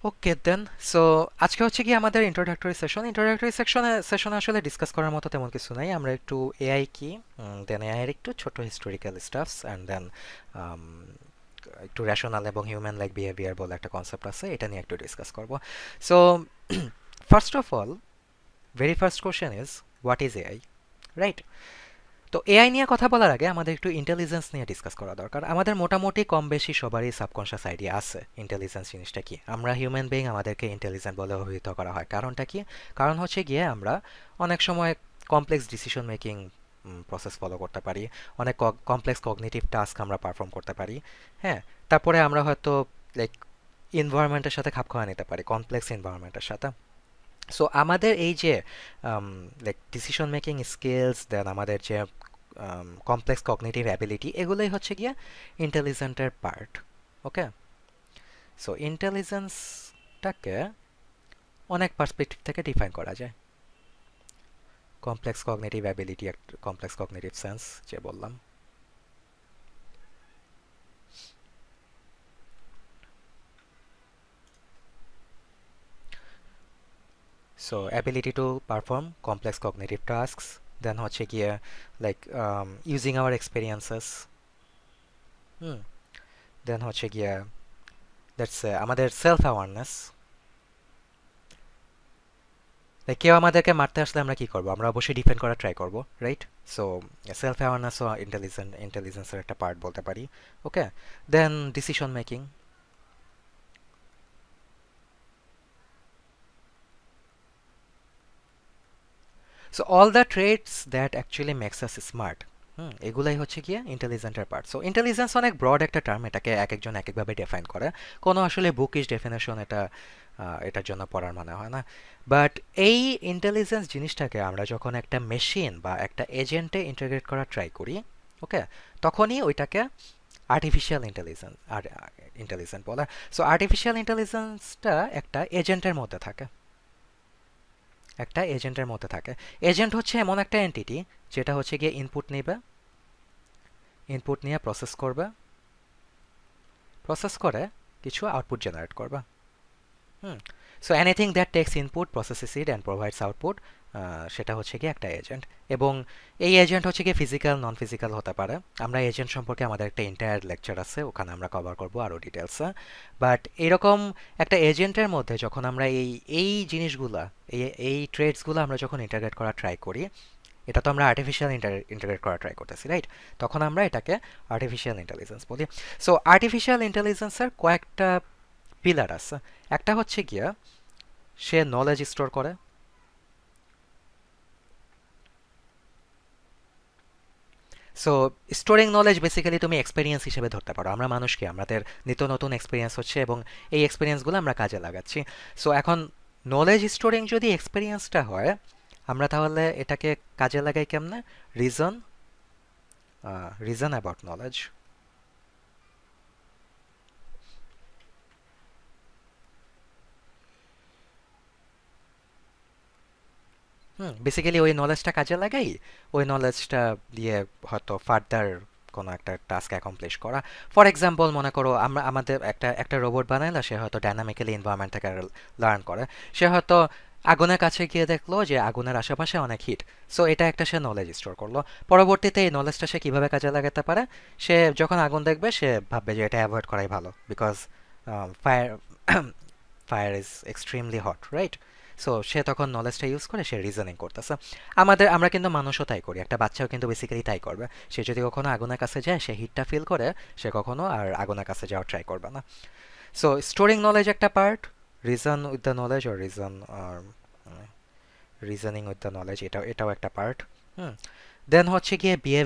ওকে দেন। So আজকে হচ্ছে কি আমাদের ইন্ট্রোডাক্টরি সেশনে আসলে ডিসকাস করার মতো তেমন কিছু নাই। আমরা একটু এআই কি, দেন এআই এর একটু ছোট হিস্টোরিক্যাল স্টাফস অ্যান্ড দেন একটু রেশনাল এবং হিউম্যান লাইক বিহেভিয়ার বলে একটা কনসেপ্ট আছে, এটা নিয়ে একটু ডিসকাস করব। So first of all, very first question is what is AI, right? তো এআই নিয়ে কথা বলার আগে আমাদের একটু ইন্টেলিজেন্স নিয়ে ডিসকাস করা দরকার। আমাদের মোটামুটি কম বেশি সবারই সাবকনশিয়াস আইডিয়া আছে ইন্টেলিজেন্স জিনিসটা কি। আমরা হিউম্যান বিইং, আমাদেরকে ইন্টেলিজেন্ট বলে অভিহিত করা হয়। কারণটা কি? কারণ হচ্ছে গিয়ে আমরা অনেক সময় complex decision making process follow করতে পারি, অনেক কমপ্লেক্স কগনিটিভ টাস্ক আমরা পারফর্ম করতে পারি। হ্যাঁ, তারপরে আমরা হয়তো লাইক এনভায়রনমেন্টের সাথে খাপ খাওয়া নিতে পারি, কমপ্লেক্স এনভায়রনমেন্টের সাথে। সো আমাদের এই যে লাইক ডিসিশন মেকিং স্কিলস, দেন আমাদের যে কমপ্লেক্স কগনিটিভ অ্যাবিলিটি, এগুলোই হচ্ছে গিয়ে ইন্টেলিজেন্টের পার্ট। ওকে, সো ইন্টেলিজেন্সটাকে অনেক পার্সপেক্টিভ থেকে ডিফাইন করা যায়। Complex cognitive ability, complex cognitive sense যে বললাম। So ability to perform complex cognitive tasks, then হচ্ছে গিয়ে like using our experiences, hmm, then হচ্ছে গিয়ে দ্যাটস আমাদের সেলফ অ্যাওয়ারনেস। কেউ আমাদেরকে মারতে আসলে আমরা কি করব? আমরা অবশ্যই ডিফেন্ড করা ট্রাই করব, রাইট? সো সেলফ অ্যাওয়ারনেসও ইন্টেলিজেন্সের একটা পার্ট বলতে পারি। Okay, then decision making. So all the traits that actually makes us smart, এগুলাই হচ্ছে গিয়ে ইন্টেলিজেন্টের পার্ট। সো ইন্টেলিজেন্স অনেক ব্রড একটা টার্ম, এটাকে এক একজন এক একভাবে ডিফাইন করে। কোনো আসলে বুকিশ ডেফিনেশন এটা এটার জন্য পড়ার মানে হয় না। বাট এই ইন্টেলিজেন্স জিনিসটাকে আমরা যখন একটা মেশিন বা একটা এজেন্টে ইন্টিগ্রেট করা ট্রাই করি, ওকে, তখনই ওইটাকে আর্টিফিশিয়াল ইন্টেলিজেন্স আর ইন্টেলিজেন্ট বলে। সো আর্টিফিশিয়াল ইন্টেলিজেন্সটা একটা এজেন্টের মধ্যে থাকে। এজেন্ট হচ্ছে এমন একটা এন্টিটি যেটা হচ্ছে গিয়ে ইনপুট নিয়ে প্রসেস করে কিছু আউটপুট জেনারেট করবে। Hmm, so anything that takes input, processes it and provides output, সেটা হচ্ছে গিয়ে একটা এজেন্ট। এবং এই এজেন্ট হচ্ছে গিয়ে ফিজিক্যাল, নন ফিজিক্যাল হতে পারে। আমরা এজেন্ট সম্পর্কে আমাদের একটা এন্টায়ার লেকচার আছে, ওখানে আমরা কভার করবো আরও ডিটেলসে। বাট এরকম একটা এজেন্টের মধ্যে যখন আমরা এই এই জিনিসগুলা, এই ট্রেডসগুলো আমরা যখন ইন্টারগ্রেট করা ট্রাই করি, এটা তো আমরা আর্টিফিশিয়াল ইন্টারগ্রেট করা ট্রাই করতেছি, রাইট? তখন আমরা এটাকে আর্টিফিশিয়াল ইন্টেলিজেন্স বলি। সো আর্টিফিশিয়াল ইন্টেলিজেন্সের কয়েকটা পিলার আছে। একটা হচ্ছে গিয়া সে নলেজ স্টোর করে। সো স্টোরিং নলেজ বেসিক্যালি তুমি এক্সপেরিয়েন্স হিসেবে ধরতে পারো। আমরা মানুষকে, আমাদের নিত্য নতুন এক্সপিরিয়েন্স হচ্ছে এবং এই এক্সপিরিয়েন্সগুলো আমরা কাজে লাগাচ্ছি। সো এখন নলেজ স্টোরিং যদি এক্সপিরিয়েন্সটা হয়, আমরা তাহলে এটাকে কাজে লাগাই কেমনে? Reason reason about knowledge. Basically ওই নলেজটা কাজে লাগাই, ওই নলেজটা দিয়ে হয়তো ফার্দার কোনো একটা টাস্ক অ্যাকমপ্লিশ করা। ফর এক্সাম্পল, মনে করো আমরা আমাদের একটা রোবট বানাইলা, সে হয়তো ডাইনামিক্যালি এনভায়রনমেন্ট থেকে লার্ন করে। সে হয়তো আগুনের কাছে গিয়ে দেখলো যে আগুনের আশেপাশে অনেক হিট। সো এটা একটা সে নলেজ স্টোর করলো। পরবর্তীতে এই নলেজটা সে কিভাবে কাজে লাগাতে পারে? সে যখন আগুন দেখবে সে ভাববে যে এটা অ্যাভয়েড করাই ভালো, because fire fire is extremely hot, right? So সে তখন নলেজটা ইউজ করে সে রিজনিং করতেছে। আমরা কিন্তু মানুষও তাই করি, একটা বাচ্চাও কিন্তু বেসিক্যালি তাই করবে। সে যদি কখনো আগুনের কাছে যায়, সে হিটটা ফিল করে, সে কখনো আর আগুনের কাছে যাওয়ার ট্রাই করবে না। সো স্টোরিং নলেজ একটা part, reason with the knowledge, or reasoning with the knowledge, এটাও একটা পার্ট। হুম, দেন হচ্ছে গিয়ে বিহেভ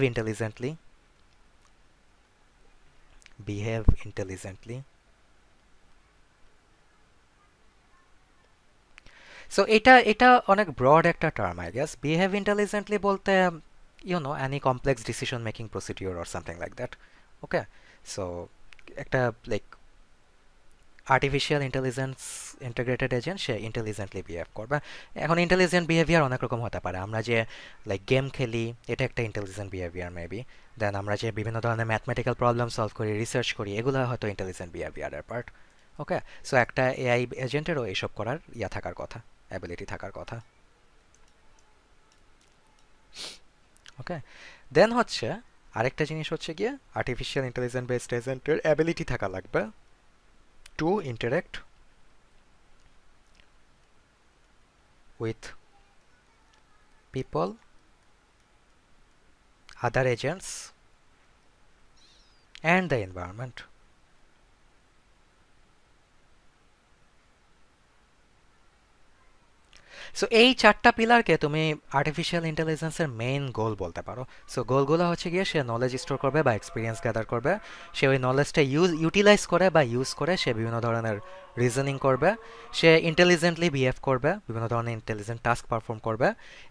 ইন্টেলিজেন্টলি। সো এটা এটা অনেক ব্রড একটা term, I guess. Behave intelligently বলতে any complex decision making procedure or something like that. Okay, so একটা like artificial intelligence integrated agent, সে ইন্টেলিজেন্টলি বিহেভ করবে। এখন ইন্টেলিজেন্ট বিহেভিয়ার অনেক রকম হতে পারে। আমরা যে লাইক গেম খেলি, এটা একটা ইন্টেলিজেন্ট বিহেভিয়ার মেবি। দেন আমরা যে বিভিন্ন ধরনের ম্যাথমেটিক্যাল প্রবলেম সলভ করি, রিসার্চ করি, এগুলো হয়তো ইন্টেলিজেন্ট বিহেভিয়ারের পার্ট। ওকে, সো একটা এআই এজেন্টেরও এসব করার থাকার কথা, অ্যাবিলিটি থাকার কথা। ওকে, দেন হচ্ছে আরেকটা জিনিস হচ্ছে গিয়ে আর্টিফিশিয়াল ইন্টেলিজেন্স বেসড এজেন্টের অ্যাবিলিটি থাকা লাগবে to interact with people, other agents and the environment. So এই চারটা পিলারকে তুমি আর্টিফিশিয়াল ইন্টেলিজেন্সের মেইন গোল বলতে পারো। সো গোলগুলো হচ্ছে গিয়ে সে নলেজ স্টোর করবে বা এক্সপিরিয়েন্স গ্যাদার করবে, সে ওই নলেজটা ইউটিলাইজ করে বা ইউজ করে সে বিভিন্ন ধরনের রিজনিং করবে, সে ইন্টেলিজেন্টলি বিহেভ করবে, বিভিন্ন ধরনের ইন্টেলিজেন্ট টাস্ক পারফর্ম করবে,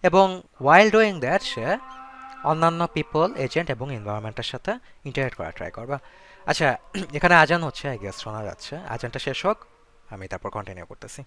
এবং ওয়াইল ডুইং দ্যাট সে অন্যান্য পিপল, এজেন্ট এবং এনভায়রনমেন্টের সাথে ইন্টারেক্ট করা ট্রাই করবে। আচ্ছা, এখানে আজান হচ্ছে, আই গেস শোনা যাচ্ছে। আজানটা শেষ হোক, আমি তারপর কন্টিনিউ করতেছি।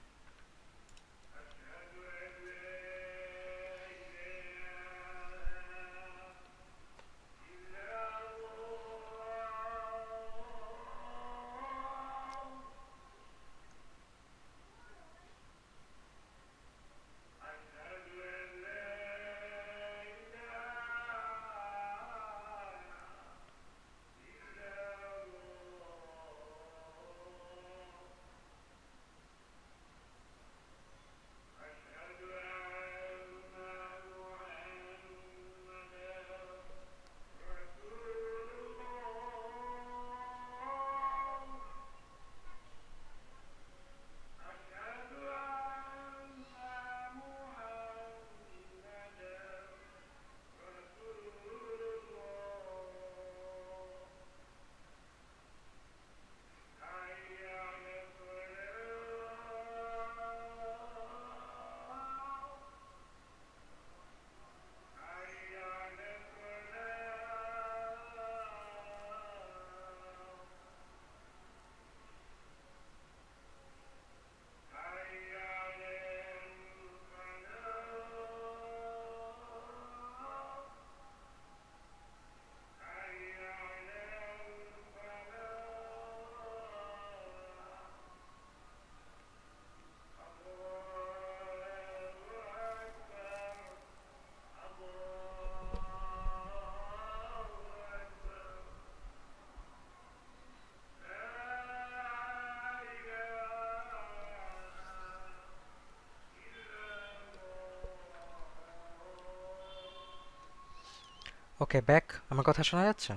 ওকে, ব্যাক। আমার কথা শোনা যাচ্ছে?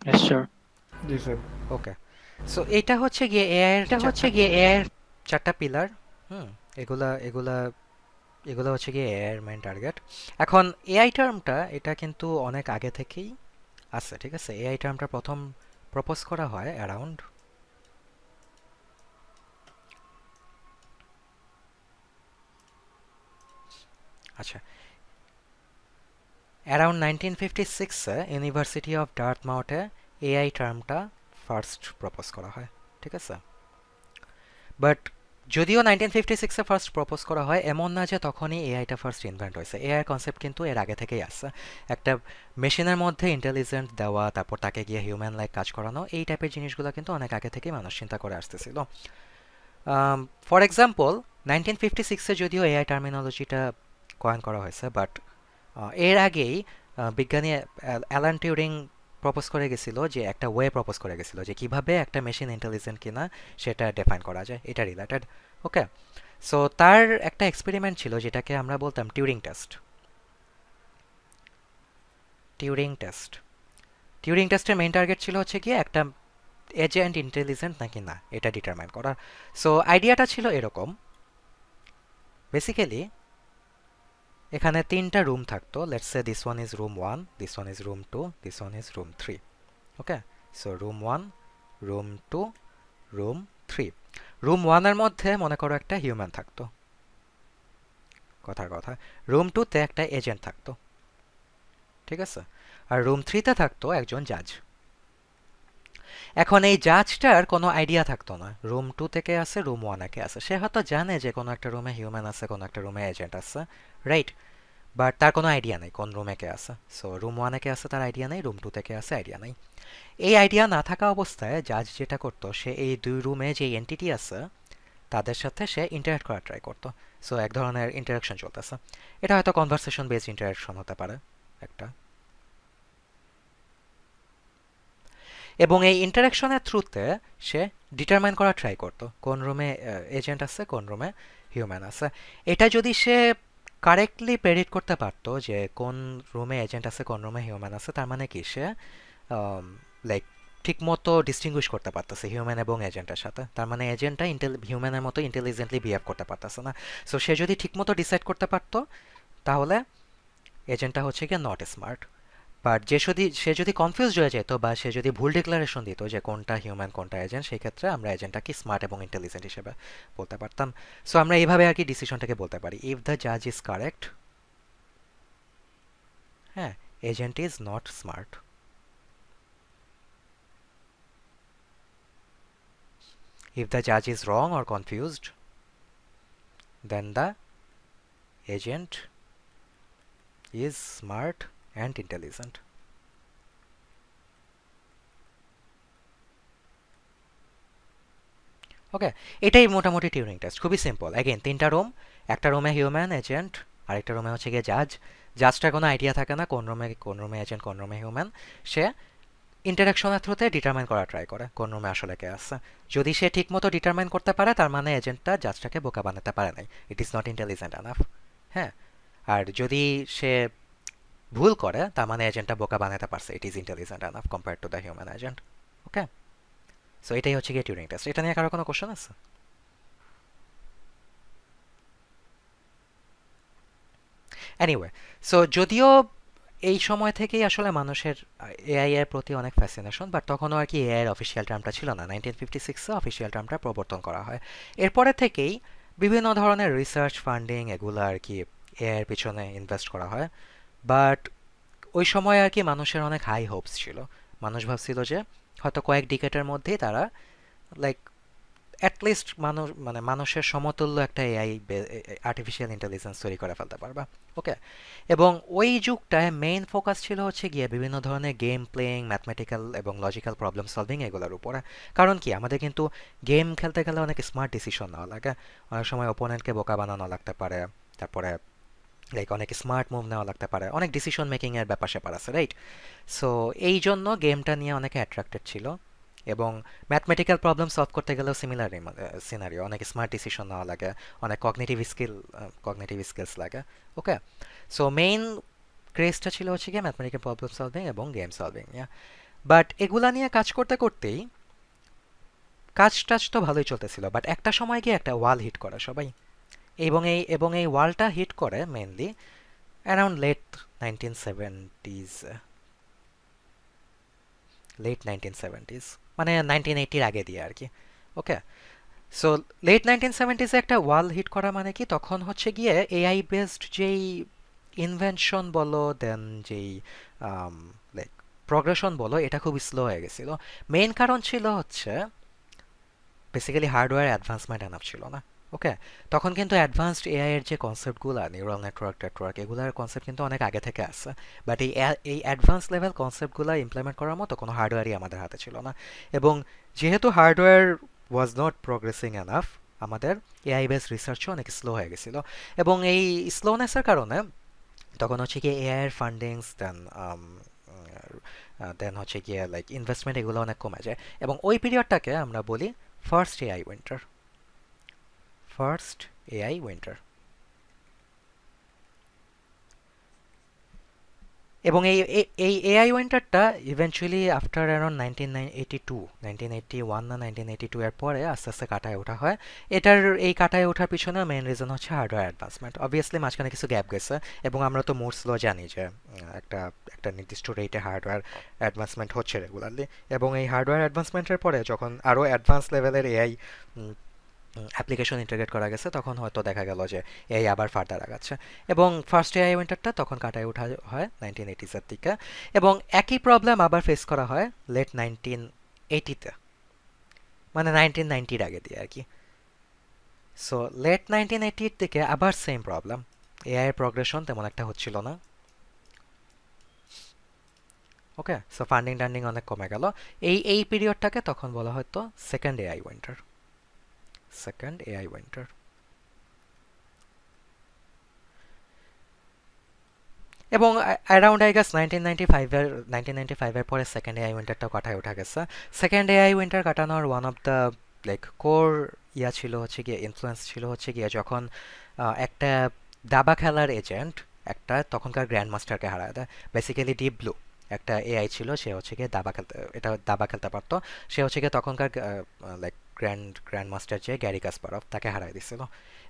Yes, sure. জি স্যার। ওকে, সো এটা হচ্ছে গিয়ে এআই এর চারটা পিলার। হুম, এগুলা এগুলা এগুলো হচ্ছে গিয়ে এআই এর মেইন টার্গেট। এখন এআই টার্মটা এটা কিন্তু অনেক আগে থেকেই আছে, ঠিক আছে? এআই টার্মটা প্রথম প্রপোজ করা হয় অ্যারাউন্ড, আচ্ছা, অ্যারাউন্ড 1956-এ ইউনিভার্সিটি অফ ডার্টমাউথে এআই টার্মটা ফার্স্ট প্রপোজ করা হয়, ঠিক আছে? বাট যদিও 1956-এ ফার্স্ট প্রপোজ করা হয়, এমন না যে তখনই এআইটা ফার্স্ট ইনভেন্ট হয়েছে। এআই কনসেপ্ট কিন্তু এর আগে থেকেই আসছে। একটা মেশিনের মধ্যে ইন্টেলিজেন্ট দেওয়া, তারপর তাকে গিয়ে হিউম্যান লাইক কাজ করানো, এই টাইপের জিনিসগুলো কিন্তু অনেক আগে থেকেই মানুষ চিন্তা করে আসতেছিল। ফর এক্সাম্পল, 1956-এ যদিও এআই টার্মিনোলজিটা কয়েন করা হয়েছে, বাট এর আগেই বিজ্ঞানী অ্যালান টিউরিং প্রপোজ করে গেছিল, যে একটা ওয়ে প্রপোজ করে গেছিল যে কিভাবে একটা মেশিন ইন্টেলিজেন্ট কিনা সেটা ডিফাইন করা যায়, এটা রিলেটেড। ওকে, সো তার একটা এক্সপেরিমেন্ট ছিল যেটাকে আমরা বলতাম Turing test. Turing test Turing টেস্টের মেইন টার্গেট ছিল হচ্ছে কি একটা এজেন্ট ইন্টেলিজেন্ট নাকি না এটা ডিটারমাইন করা। সো আইডিয়াটা ছিল এরকম, বেসিক্যালি এখানে তিনটা রুম থাকতো। Let's say this one is room 1, this one is room 2, this one is room 3। Okay, so room 1, room 2, room 3। Room 1 এর মধ্যে মনে করো একটা হিউম্যান থাকতো, কথার কথা। রুম 2-তে একটা এজেন্ট থাকতো, ঠিক আছে? আর রুম 3-তে থাকতো একজন জাজ। এখন এই জাজটার কোনো আইডিয়া থাকতো না রুম 2 থেকে আসে রুম 1 এ আসে। সে হয়তো জানে যে কোনো একটা রুমে হিউম্যান আছে, কোনো একটা রুমে এজেন্ট আছে, রাইট? বাট তার কোনো আইডিয়া নেই কোন রুমে কে আছে। সো রুম ওয়ানে কে আছে তার আইডিয়া নেই, রুম টুতে কে আছে আইডিয়া নেই। এই আইডিয়া না থাকা অবস্থায় জাজ যেটা করতো, সে এই দুই রুমে যে এন্টিটি আছে তাদের সাথে সে ইন্টারাক্ট করার ট্রাই করতো। সো এক ধরনের ইন্টারাকশন চলতেছে। এটা হয়তো কনভারসেশন বেসড ইন্টারাকশন হতে পারে একটা। এবং এই ইন্টারাকশনের থ্রুতে সে ডিটারমাইন করার ট্রাই করতো কোন রুমে এজেন্ট আছে কোন রুমে হিউম্যান আছে। এটা যদি সে কারেক্টলি প্রেডিক্ট করতে পারতো যে কোন রুমে এজেন্ট আছে কোন রুমে হিউম্যান আছে, তার মানে কি সে লাইক ঠিক মতো ডিস্টিংগুইশ করতে পারতেছে হিউম্যান এবং এজেন্টের সাথে। তার মানে এজেন্টটা হিউম্যানের মতো ইন্টেলিজেন্টলি বিহেভ করতে পারতেছে না। সো সে যদি ঠিক মতো ডিসাইড করতে পারতো তাহলে এজেন্টটা হচ্ছে গিয়ে নট স্মার্ট। বাট সে যদি কনফিউজড হয়ে যেত বা সে যদি ভুল ডিক্লারেশন দিত যে কোনটা হিউম্যান কোনটা এজেন্ট, সেই ক্ষেত্রে আমরা এজেন্টটাকে স্মার্ট এবং ইন্টেলিজেন্ট হিসেবে বলতে পারতাম। সো আমরা এইভাবে আর কি ডিসিশনটাকে বলতে পারি, ইফ দ্য জাজ ইজ কারেক্ট, হ্যাঁ, agent is not smart. If the judge is wrong or confused, then the agent is smart and intelligent. ওকে, এটাই মোটামুটি টিউরিং টেস্ট, খুবই সিম্পল। অ্যাগেন তিনটা রুম, একটা রুমে হিউম্যান এজেন্ট, আরেকটা রুমে হচ্ছে গিয়ে জাজ। জাজটার কোনো আইডিয়া থাকে না কোন রুমে এজেন্ট কোন রুমে হিউম্যান। সে ইন্টারাকশনের থ্রুতে ডিটারমাইন করার ট্রাই করে কোন রুমে আসলে কে আছে। যদি সে ঠিক মতো ডিটারমাইন করতে পারে তার মানে এজেন্টটা জাজটাকে বোকা বানাতে পারে নাই, it is not intelligent enough. হ্যাঁ, আর যদি সে ভুল করে তার মানে এজেন্টটা বোকা বানাতে পারছে, it is intelligent enough compare to the human agent. Okay, so এটাই হচ্ছে গিয়ে টিউরিং টেস্ট। এটা নিয়ে কারো কোনো কোশ্চেন আছে? এনিওয়ে, সো যদিও এই সময় থেকেই আসলে মানুষের এআই এর প্রতি অনেক ফ্যাসিনেশন, বাট তখনও আর কি এআই এর অফিসিয়াল টার্মটা ছিল না। 1956-এ অফিসিয়াল টার্মটা প্রবর্তন করা হয়। এরপরে থেকেই বিভিন্ন ধরনের রিসার্চ ফান্ডিং এগুলো আর কি এআই এর পিছনে ইনভেস্ট করা হয়। বাট ওই সময় আর কি মানুষের অনেক হাই হোপস ছিল। মানুষ ভাবছিল যে হয়তো কয়েক ডিকেটের মধ্যেই তারা লাইক অ্যাটলিস্ট মানুষের সমতুল্য একটা এআই আর্টিফিশিয়াল ইন্টেলিজেন্স তৈরি করে ফেলতে পারবা। ওকে, এবং ওই যুগটায় মেইন ফোকাস ছিল হচ্ছে গিয়ে বিভিন্ন ধরনের গেম প্লেয়িং, ম্যাথমেটিক্যাল এবং লজিক্যাল প্রবলেম সলভিং এগুলোর উপরে। কারণ কি, আমাদের কিন্তু গেম খেলতে গেলে অনেক স্মার্ট ডিসিশন নেওয়া লাগে, অনেক সময় ওপোনেন্টকে বোকা বানানো লাগতে পারে, তারপরে লাইক অনেক স্মার্ট মুভ নেওয়া লাগতে পারে, অনেক ডিসিশন মেকিং এর ব্যাপার স্যাপার আছে, রাইট? সো এই জন্য গেমটা নিয়ে অনেকে অ্যাট্রাক্টেড ছিল। এবং ম্যাথমেটিক্যাল প্রবলেম সলভ করতে গেলেও সিমিলার সিনারিও, অনেক স্মার্ট ডিসিশন নেওয়া লাগে, অনেক কগনিটিভ স্কিলস লাগে। ওকে, সো মেইন ক্রেজটা ছিল হচ্ছে গিয়ে ম্যাথমেটিক্যাল প্রবলেম সলভিং এবং গেম সলভিং। বাট এগুলা নিয়ে কাজ করতে করতেই কাজ টাজ তো ভালোই চলতেছিল, বাট একটা সময় গিয়ে একটা ওয়াল হিট করে সবাই। এবং এই ওয়ালটা হিট করে মেইনলি অ্যারাউন্ড লেট 1970s, মানে 1980-র আগে দিয়ে আর কি। ওকে, সো লেট 1970s-এ একটা ওয়াল হিট করা মানে কি, তখন হচ্ছে গিয়ে এআই বেসড যেই ইনভেনশন বলো, দেন যেই লাইক প্রগ্রেশন বলো, এটা খুব স্লো হয়ে গেছিল। মেইন কারণ ছিল হচ্ছে বেসিক্যালি হার্ডওয়্যার অ্যাডভান্সমেন্ট এনাফ ছিল না। ওকে, তখন কিন্তু অ্যাডভান্সড এআই এর যে কনসেপ্টগুলো, নিউরাল নেটওয়ার্ক এগুলোর কনসেপ্ট কিন্তু অনেক আগে থেকে আছে। বাট এই অ্যাডভান্স লেভেল কনসেপ্টগুলো ইমপ্লিমেন্ট করার মতো কোনো হার্ডওয়্যারই আমাদের হাতে ছিল না। এবং যেহেতু hardware was not progressing enough, আমাদের এআই বেস রিসার্চও অনেক স্লো হয়ে গেছিলো। এবং এই স্লোনেসের কারণে তখন হচ্ছে গিয়ে এআই এর ফান্ডিংস, দেন হচ্ছে গিয়ে লাইক ইনভেস্টমেন্ট এগুলো অনেক কমে যায়। এবং ওই পিরিয়ডটাকে আমরা বলি first AI winter. First AI winter. এবং এই এআই উইন্টারটা ইভেন্চুয়ালি আফটার অ্যারাউন্ড 1981 না 1982 এর পরে আস্তে আস্তে কাটায় ওঠা হয়। এই কাটায় ওঠার পিছনে মেইন রিজন হচ্ছে হার্ডওয়্যার অ্যাডভান্সমেন্ট। অবভিয়াসলি মাঝখানে কিছু গ্যাপ গেছে, এবং আমরা তো মোরস ল জানি যে একটা একটা নির্দিষ্ট রেটে হার্ডওয়্যার অ্যাডভান্সমেন্ট হচ্ছে রেগুলারলি। এবং এই হার্ডওয়্যার অ্যাডভান্সমেন্টের পরে যখন আরও অ্যাডভান্স লেভেলের এআই অ্যাপ্লিকেশন ইন্টিগ্রেট করা গেছে, তখন হয়তো দেখা গেল যে এআই আবার ফার্দার আগাচ্ছে। এবং ফার্স্ট এআই উইন্টারটা তখন কাটায় ওঠা হয় 1980s-এর দিকে। এবং একই প্রবলেম আবার ফেস করা হয় লেট 1980-তে, মানে 1990-র আগে দিয়ে আর কি। সো লেট 1980-র দিকে আবার সেম প্রবলেম, এআই এর প্রগ্রেশন তেমন একটা হচ্ছিল না। ওকে, সো ফান্ডিং টান্ডিং অনেক কমে গেল। এই পিরিয়ডটাকে তখন বলা হয়তো second AI winter. Second AI winter. এবং অ্যারাউন্ড আই গেস 1995 এর পরে সেকেন্ড এআই উইন্টারটাও কাটায় ওঠা গেছে। সেকেন্ড এআই উইন্টার কাটানোর one of the like core ছিল হচ্ছে গিয়ে, ইনফ্লুয়েন্স ছিল হচ্ছে গিয়ে যখন একটা দাবা খেলার এজেন্ট একটা তখনকার গ্র্যান্ড মাস্টারকে হারায় দেয়। বেসিক্যালি ডিপ ব্লু একটা এআই ছিল, সে হচ্ছে গিয়ে দাবা খেলতে পারতো। সে হচ্ছে গিয়ে তখনকার লাইক গ্র্যান্ড মাস্টার যে গ্যারি কাসপারভ, তাকে হারাই দিছিল।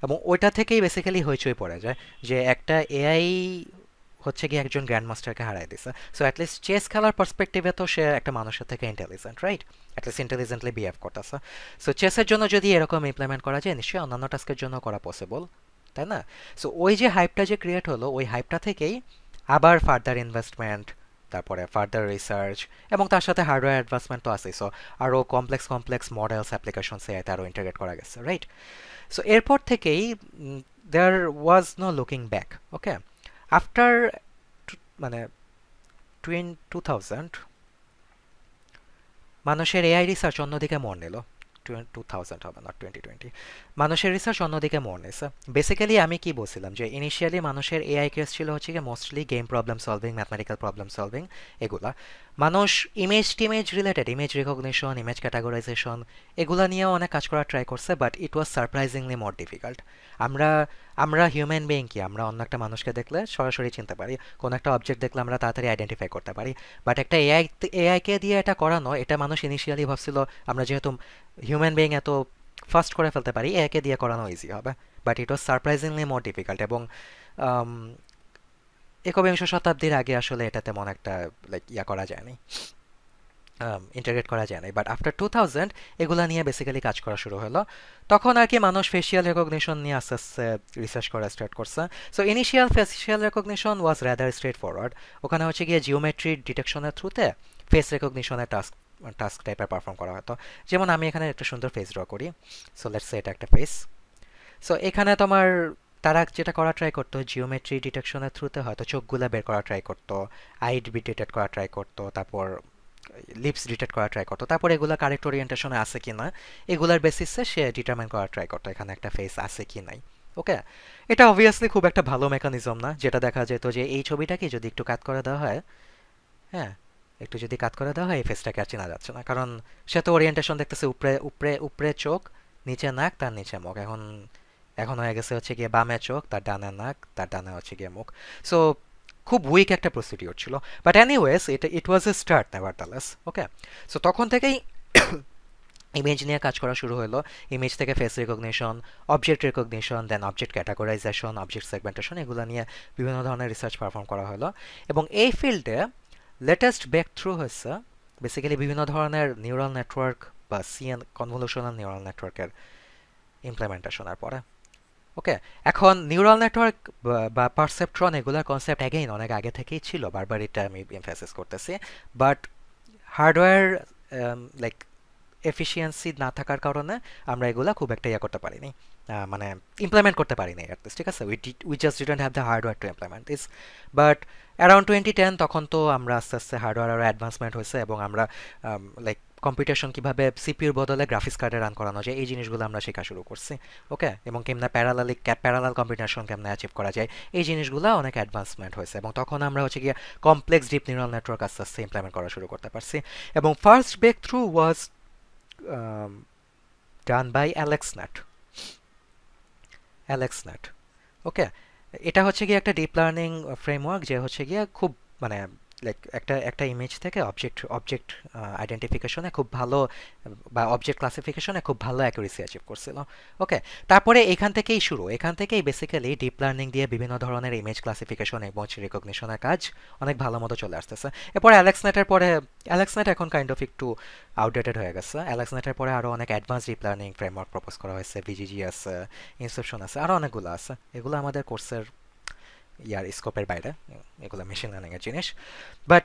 এবং ওইটা থেকেই বেসিক্যালি হইচই পড়ে যায় যে একটা এআই হচ্ছে গিয়ে একজন গ্র্যান্ড মাস্টারকে হারাই দিছে। সো অ্যাটলিস্ট চেস খেলার পার্সপেক্টিভে তো সে একটা মানুষের থেকে intelligent, right? At least intelligently behave করতেছে। সো চেসের জন্য যদি এরকম ইমপ্লিমেন্ট করা যায়, নিশ্চয়ই অন্যান্য টাস্কের জন্য করা পসিবল, তাই না? সো ওই যে হাইপটা যে ক্রিয়েট হলো, ওই হাইপটা থেকেই আবার ফার্দার ইনভেস্টমেন্ট, তারপরে ফার্দার রিসার্চ, এবং তার সাথে হার্ডওয়্যার অ্যাডভান্সমেন্ট তো আছেই। সো আরও কমপ্লেক্স মডেলস অ্যাপ্লিকেশনস এতে আরও ইন্টাগ্রেট করা গেছে, রাইট? সো এরপর থেকেই there was no looking back. Okay, after মানে 2000 মানুষের এআই রিসার্চ অন্যদিকে মন নিল। 2000 হবে না, 2020। মানুষের রিসার্চ অন্যদিকে মন নিছে। বেসিক্যালি আমি কি বলছিলাম যে ইনিশিয়ালি মানুষের এআই কেস ছিল হচ্ছে কি mostly game problem solving, mathematical problem solving, এগুলা। মানুষ ইমেজ টিমেজ related, image recognition, image categorization, এগুলা নিয়েও অনেক কাজ করার ট্রাই করছে, but it was surprisingly more difficult. আমরা আমরা হিউম্যান বিইং কি, আমরা অন্য একটা মানুষকে দেখলে সরাসরি চিনতে পারি, কোনো একটা অবজেক্ট দেখলে আমরা তাড়াতাড়ি আইডেন্টিফাই করতে পারি। বাট একটা এআইকে দিয়ে এটা করানো, এটা মানুষ ইনিশিয়ালি ভাবছিল আমরা যেহেতু হিউম্যান বিইং এত ফাস্ট করে ফেলতে পারি, এআইকে দিয়ে করানো ইজি হবে। But it was surprisingly more difficult. এবং একবিংশ শতাব্দীর আগে আসলে এটা তেমন একটা লাইক করা যায়নি, ইন্টাগ্রেট করা যায় না। বাট আফটার 2000 এগুলা নিয়ে বেসিক্যালি কাজ করা শুরু হলো। তখন আর কি মানুষ ফেসিয়াল রেকগনিশন নিয়ে আস্তে আস্তে রিসার্চ করা স্টার্ট করছে। সো ইনিশিয়াল ফেসিয়াল রেকগনিশন ওয়াজ রাদার স্ট্রেট ফরওয়ার্ড। ওখানে হচ্ছে গিয়ে জিওমেট্রি ডিটেকশনের থ্রুতে ফেস রেকগনিশনের টাস্ক টাইপের পারফর্ম করা হতো। যেমন আমি এখানে একটা সুন্দর ফেস ড্র করি। সো লেটস সে এটা একটা ফেস। সো এখানে তোমার তারা যেটা করা ট্রাই করতো, জিওমেট্রি ডিটেকশনের থ্রুতে হয়তো চোখগুলা বের করা ট্রাই করতো, আইড বি ডিটেক্ট করা ট্রাই করতো, তারপর লিপস ডিটেক্ট করা ট্রাই করতো, তারপর এগুলো কারেক্ট ওরিয়েন্টেশনে আছে কি না এগুলার বেসিসে সে ডিটারমাইন করা ট্রাই করতো এখানে একটা ফেস আছে কি নাই। ওকে, এটা অবভিয়াসলি খুব একটা ভালো মেকানিজম না, যেটা দেখা যেত যে এই ছবিটাকে যদি একটু কাট করে দেওয়া হয়, হ্যাঁ, একটু যদি কাট করে দেওয়া হয়, এই ফেসটাকে আর চেনা যাচ্ছে না, কারণ সে তো ওরিয়েন্টেশন দেখতেছে উপরে উপরে উপরে চোখ, নিচে নাক, তার নিচে মুখ। এখন এখন হয়ে গেছে হচ্ছে গিয়ে বামে চোখ, তার ডানে নাক, তার ডানে হচ্ছে গিয়ে মুখ। সো খুব উইক একটা প্রসিডিওর ছিল। But anyways it was A start নেভারদালেস। Okay, so তখন থেকেই ইমেজ নিয়ে কাজ করা শুরু হলো। ইমেজ থেকে face recognition, object recognition, then object categorisation, object segmentation, এগুলো নিয়ে বিভিন্ন ধরনের রিসার্চ পারফর্ম করা হলো। এবং এই ফিল্ডে লেটেস্ট ব্রেক থ্রু হচ্ছে বেসিক্যালি বিভিন্ন ধরনের নিউরাল নেটওয়ার্ক বা সিএন কনভলিউশনাল নিউরাল নেটওয়ার্কের ইমপ্লিমেন্টেশনের পরে। ওকে, এখন নিউরাল নেটওয়ার্ক বা পারসেপট্রন এগুলোর কনসেপ্ট অ্যাগেইন অনেক আগে থেকেই ছিল, বারবার এটা আমি এমফাসিস করতেছি। বাট হার্ডওয়্যার লাইক এফিসিয়েন্সি না থাকার কারণে আমরা এগুলা খুব একটা করতে পারিনি, মানে ইমপ্লিমেন্ট করতে পারিনি অ্যাটলিস্ট, ঠিক আছে? We just didn't have the hardware to implement this. But around 2010 তখন তো আমরা আস্তে আস্তে হার্ডওয়্যার আরও অ্যাডভান্সমেন্ট হয়েছে, এবং আমরা লাইক কম্পিউটেশন কীভাবে সিপিউর বদলে গ্রাফিক্স কার্ডে রান করানো যায়, এই জিনিসগুলো আমরা শেখা শুরু করছি। ওকে, এবং কেমনে প্যারালাল কম্পিউটেশন কেমনে অ্যাচিভ করা যায়, এই জিনিসগুলো অনেক অ্যাডভান্সমেন্ট হয়েছে। এবং তখন আমরা হচ্ছে গিয়ে কমপ্লেক্স ডিপ নিউরাল নেটওয়ার্ক আস্তে আস্তে ইমপ্লিমেন্ট করা শুরু করতে পারছি। এবং first breakthrough was done by AlexNet. AlexNet. Okay, এটা হচ্ছে গিয়ে একটা ডিপ লার্নিং ফ্রেমওয়ার্ক, যে হচ্ছে গিয়ে খুব মানে লাইক একটা ইমেজ থেকে অবজেক্ট আইডেন্টিফিকেশনে খুব ভালো, বা অবজেক্ট ক্লাসিফিকেশনে খুব ভালো অ্যাকুরেসি অ্যাচিভ করছিল। ওকে, তারপরে এখান থেকেই বেসিক্যালি ডিপ লার্নিং দিয়ে বিভিন্ন ধরনের ইমেজ ক্লাসিফিকেশন এবং রিকগনিশনের কাজ অনেক ভালো মতো চলে আসতেছে। এরপরে অ্যালেক্সনেট এখন কাইন্ড অফ একটু আউটডেটেড হয়ে গেছে। অ্যালেক্সনেটের পরে আরও অনেক advance deep learning framework propose করা হয়েছে, ভিজিজি আছে, ইনসেপশন আছে, আরও অনেকগুলো আছে। এগুলো আমাদের কোর্সের স্কোপের বাইরে, এগুলো মেশিন লার্নিংয়ের জিনিস। বাট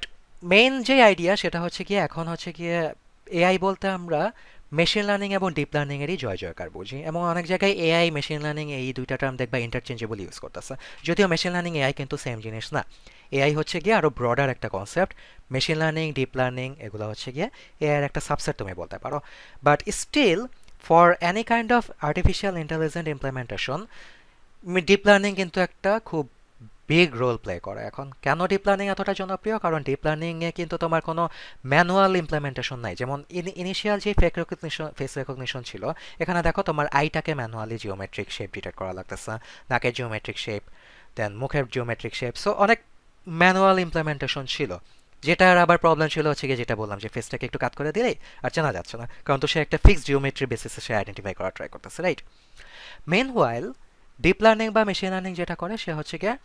মেইন যে আইডিয়া সেটা হচ্ছে গিয়ে এখন হচ্ছে গিয়ে এআই বলতে আমরা মেশিন লার্নিং এবং ডিপ লার্নিং এরই জয় জয়কার বুঝি, এবং অনেক জায়গায় এআই মেশিন লার্নিং এই দুইটা টার্ম দেখবা ইন্টারচেঞ্জেবল ইউজ করতেছে। যদিও মেশিন লার্নিং এআই কিন্তু সেম জিনিস না। এআই হচ্ছে গিয়ে আরো ব্রডার একটা concept. Machine learning, deep learning এগুলো হচ্ছে গিয়ে এআই এর একটা সাবসেট তুমি বলতে পারো। But still for any kind of artificial intelligent implementation deep learning কিন্তু একটা খুব বিগ রোল প্লে করে। এখন কেন ডিপ লার্নিং এতটা জনপ্রিয়? কারণ ডিপ লার্নিং এ কিন্তু তোমার কোনো ম্যানুয়াল ইমপ্লিমেন্টেশন নাই। যেমন ইনিশিয়াল যে ফেস রেকগনিশন ছিল, এখানে দেখো তোমার আইটাকে ম্যানুয়ালি জিওমেট্রিক শেপ ডিটেক্ট করা লাগতেছে, নাকের জিওমেট্রিক শেপ, দেন মুখের জিওমেট্রিক শেপ। সো অনেক ম্যানুয়াল ইমপ্লিমেন্টেশন ছিল, যেটার আবার প্রবলেম ছিল হচ্ছে গিয়ে যেটা বললাম যে ফেসটাকে একটু কাট করে দিলেই আর চেনা যাচ্ছে না, কারণ তো সে একটা ফিক্সড জিওমেট্রি বেসিসে সে আইডেন্টিফাই করা ট্রাই করতেছে, right? Meanwhile deep learning বা মেশিন লার্নিং যেটা করে সে হচ্ছে গিয়ে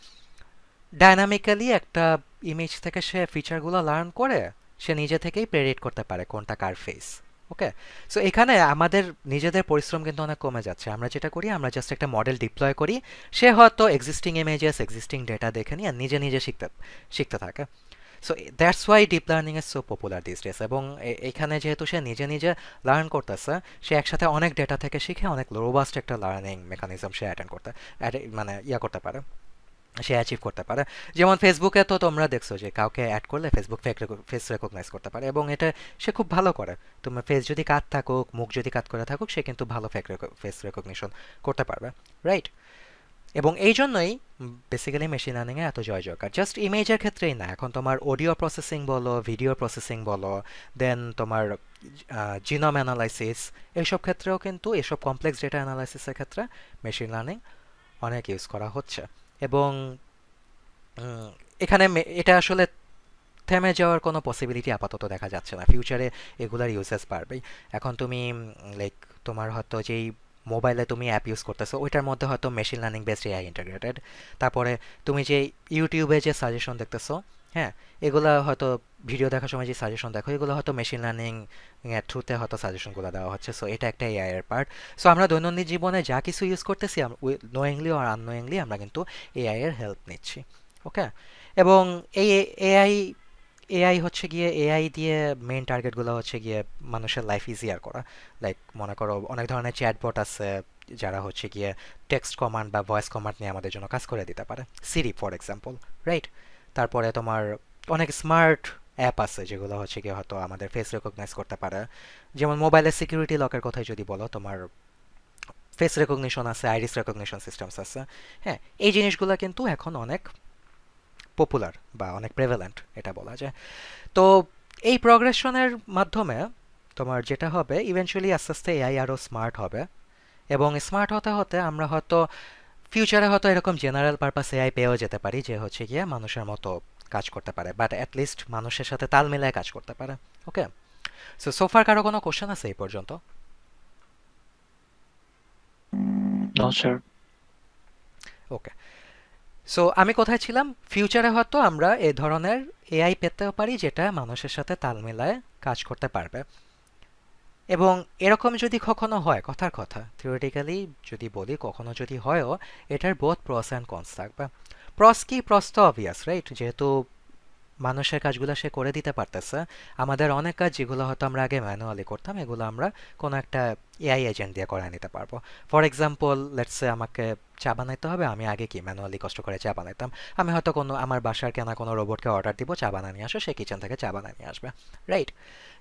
ডায়নামিক্যালি একটা ইমেজ থেকে সে ফিচারগুলো লার্ন করে সে নিজে থেকেই প্রেডিক্ট করতে পারে কোনটা কার ফেস। ওকে, সো এখানে আমাদের নিজেদের পরিশ্রম কিন্তু অনেক কমে যাচ্ছে। আমরা যেটা করি, আমরা জাস্ট একটা মডেল ডিপ্লয় করি, সে হয়তো এক্সিস্টিং ইমেজেস, এক্সিস্টিং ডেটা দেখে নিয়ে নিজে নিজে শিখতে শিখতে থাকে। So that's why deep learning is so popular this days. এবং এখানে যেহেতু সে নিজে নিজে লার্ন করতেছে, সে একসাথে অনেক ডেটা থেকে শিখে অনেক রোবাস্ট একটা লার্নিং মেকানিজম সে মানে করতে পারে, সে অ্যাচিভ করতে পারে। যেমন ফেসবুকে তো তোমরা দেখছো যে কাউকে অ্যাড করলে ফেসবুক ফেস রেকগনাইজ করতে পারে, এবং এটা সে খুব ভালো করে। তোমার ফেস যদি কাট থাকুক, মুখ যদি কাট করে থাকুক, সে কিন্তু ভালো ফেস রেকগনিশন করতে পারবে, রাইট? এবং এই জন্যই বেসিক্যালি মেশিন লার্নিং এ এত জয় জয়কার। জাস্ট ইমেজের ক্ষেত্রেই না, এখন তোমার অডিও প্রসেসিং বলো, ভিডিও প্রসেসিং বলো, দেন তোমার জিনোম অ্যানালাইসিস, এইসব ক্ষেত্রেও কিন্তু, এসব কমপ্লেক্স ডেটা অ্যানালাইসিসের ক্ষেত্রে মেশিন লার্নিং অনেক ইউজ করা হচ্ছে। এবং এখানে এটা আসলে থেমে যাওয়ার কোনো পসিবিলিটি আপাতত দেখা যাচ্ছে না। ফিউচারে এগুলার ইউজেস বাড়বেই। এখন তুমি লাইক তোমার হয়তো যেই মোবাইলে তুমি অ্যাপ ইউজ করতেছো ওইটার মধ্যে হয়তো machine learning based AI integrated. তারপরে তুমি যে ইউটিউবে যে সাজেশন দেখতেছো, হ্যাঁ, এগুলা হয়তো ভিডিও দেখার সময় যে সাজেশন দেখো, এগুলো হয়তো মেশিন লার্নিং এর থ্রুতে হয়তো সাজেশনগুলো দেওয়া হচ্ছে। সো এটা একটা এআই এর পার্ট। সো আমরা দৈনন্দিন জীবনে যা কিছু ইউজ করতেছি, নোয়িংলি আর আননোয়িংলি আমরা কিন্তু এআই এর হেল্প নিচ্ছি। ওকে, এবং এই এআই এআই হচ্ছে গিয়ে, এআই দিয়ে মেইন টার্গেটগুলো হচ্ছে গিয়ে মানুষের লাইফ ইজিয়ার করা। লাইক মনে করো অনেক ধরনের চ্যাটবট আছে যারা হচ্ছে গিয়ে টেক্সট কমান্ড বা ভয়েস কমান্ড নিয়ে আমাদের জন্য কাজ করে দিতে পারে, সিরি ফর এক্সাম্পল, রাইট? তারপরে তোমার অনেক স্মার্ট অ্যাপ আছে যেগুলো হচ্ছে গিয়ে হয়তো আমাদের ফেস রেকগনাইজ করতে পারে। যেমন মোবাইলের সিকিউরিটি লকের কথাই যদি বলো, তোমার ফেস রেকগনিশন আছে, আইরিস রেকগনিশন সিস্টেমস আছে। হ্যাঁ, এই জিনিসগুলো কিন্তু এখন অনেক পপুলার বা অনেক প্রেভেলেন্ট এটা বলা যায়। তো এই প্রগ্রেশনের মাধ্যমে তোমার যেটা হবে, ইভেনচুয়ালি আস্তে আস্তে এআই আরও স্মার্ট হবে, এবং স্মার্ট হতে হতে আমরা হয়তো ফিউচারে হয়তো এরকম জেনারেল পারপাস এআই পেয়েও যেতে পারি, যে হচ্ছে গিয়ে মানুষের মতো কাজ করতে পারে, বাট অ্যাটলিস্ট মানুষের সাথে তাল মিলায় কাজ করতে পারে। ওকে, সো সোফার কারো কোনো কোশ্চেন আছে এই পর্যন্ত? No, sir. ওকে, সো আমি কোথায় ছিলাম? ফিউচারে হয়তো আমরা এই ধরনের এআই পেতেও পারি যেটা মানুষের সাথে তাল মিলায় কাজ করতে পারবে। এবং এরকম যদি কখনো হয়, কথার কথা, থিওরিটিক্যালি যদি বলি কখনো যদি হয়ও, এটার বোথ প্রস অ্যান্ড কনস থাকবে। প্রস কি? প্রস তো অবভিয়াস, রাইট? যেহেতু মানুষের কাজগুলো সে করে দিতে পারতেছে, আমাদের অনেক কাজ যেগুলো হয়তো আমরা আগে ম্যানুয়ালি করতাম, এগুলো আমরা কোনো একটা এআই এজেন্ট দিয়ে করায় নিতে পারবো। ফর এক্সাম্পল, লেটসে আমাকে চা বানাইতে হবে, আমি আগে কি ম্যানুয়ালি কষ্ট করে চা বানাইতাম, আমি হয়তো কোনো আমার বাসার কেনা কোনো রোবটকে অর্ডার দিব চা বানিয়ে নিয়ে আসো, সে কিচেন থেকে চা বানিয়ে নিয়ে আসবে, রাইট?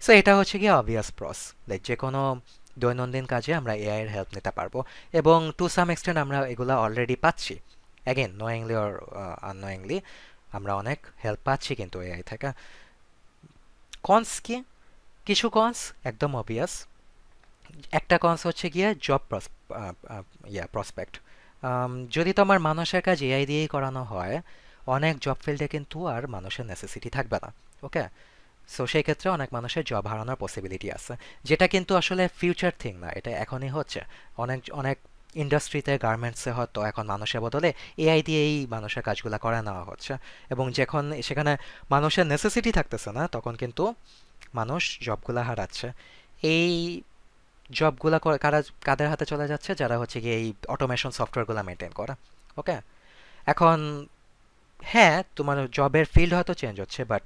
সো এটা হচ্ছে গিয়ে অবভিয়াস প্রস। লাইক যে কোনো দৈনন্দিন কাজে আমরা এআই এর হেল্প নিতে পারবো, এবং টু সাম এক্সটেন্ট আমরা এগুলো অলরেডি পাচ্ছি। অ্যাগেন, নোয়িংলি অর আননোয়িংলি আমরা অনেক হেল্প পাচ্ছি কিন্তু এআই থেকে। কনস কি? কিছু কনস একদম অবভিয়াস। একটা কনস হচ্ছে গিয়ে জব প্রসপেক্ট। যদি তোমার মানুষের কাজ এআই দিয়েই করানো হয়, অনেক জব ফিল্ডে কিন্তু আর মানুষের নেসেসিটি থাকবে না। ওকে, সো সেই ক্ষেত্রে অনেক মানুষের জব হারানোর পসিবিলিটি আছে, যেটা কিন্তু আসলে ফিউচার থিং না, এটা এখনই হচ্ছে। অনেক অনেক ইন্ডাস্ট্রিতে, গার্মেন্টসে হয়তো এখন মানুষের বদলে এআই দিয়েই মানুষের কাজগুলো করে নেওয়া হচ্ছে, এবং যখন সেখানে মানুষের নেসেসিটি থাকতেছে না, তখন কিন্তু মানুষ জবগুলো হারাচ্ছে। এই জবগুলো কারা, কাদের হাতে চলে যাচ্ছে? যারা হচ্ছে গিয়ে এই অটোমেশন সফটওয়্যারগুলো মেনটেন করে। ওকে, এখন হ্যাঁ, তোমার জবের ফিল্ড হয়তো চেঞ্জ হচ্ছে, বাট